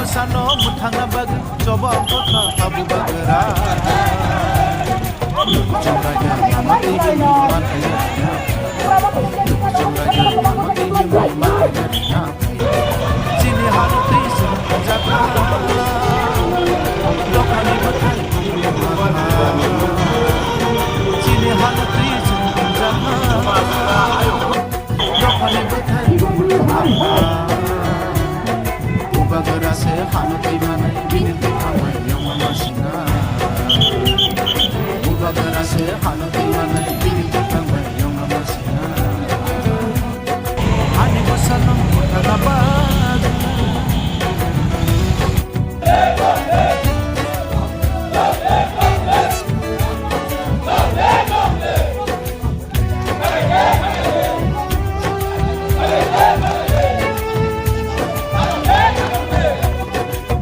busano mutanga bag coba kota tabu bagera Jumraya mati man ayatnya Jumraya mati man ayatnya Sini hati senjata Lokani batai Sini hati senjata Lokani batai Ubagara se hati mana binti kamai yang masina Ubagara se hati mana binti kamai yang masina Hani bosanam kutagabad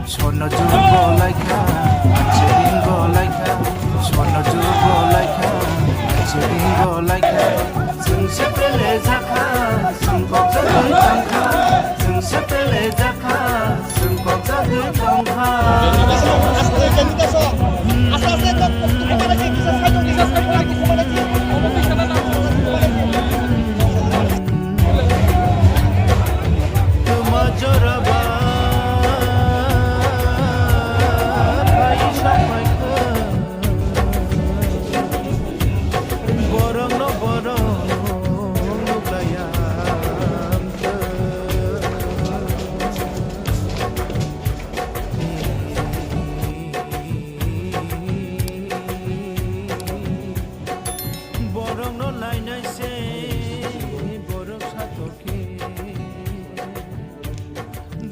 Sono jugo laika, jeringo laika, sono jugo laika, jeringo laika. Sung sepele jaka, sung koksa tangka, sung sepele jaka, sung koksa tangka. Tuma joraba.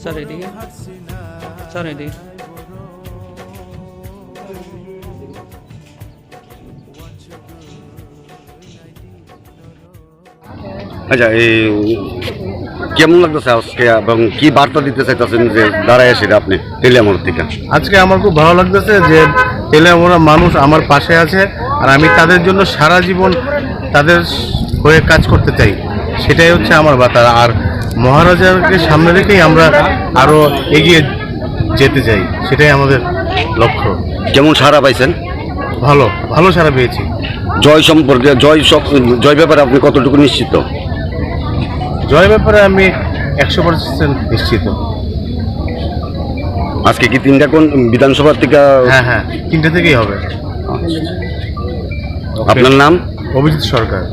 Sir, ready? Sir, ready? আচ্ছা এই কেমন লাগতেছে আজকে এবং কি বার্তা দিতে চাইতেছেন যে দাঁড়ায় এসে আপনি তেলিয়ামোড় থেকে? আজকে আমার খুব ভালো লাগতেছে যে তেলিয়ামোড়া মানুষ আমার পাশে আছে আর আমি তাদের জন্য সারা জীবন তাদের হয়ে কাজ করতে চাই, সেটাই হচ্ছে আমার বার্তা। আর মহারাজাকে সামনে রেখেই আমরা আরও এগিয়ে যেতে চাই, সেটাই আমাদের লক্ষ্য। কেমন সাড়া পাইছেন? ভালো ভালো সাড়া পেয়েছি। জয় সম্পর্কে জয় ব্যাপারে আপনি কতটুকু নিশ্চিত? জয় ব্যাপারে আমি 100% নিশ্চিত। আজকে কি 3টা কোন বিধানসভা থেকে? হ্যাঁ 3টে থেকেই হবে। আপনার নাম? অভিজিৎ সরকার।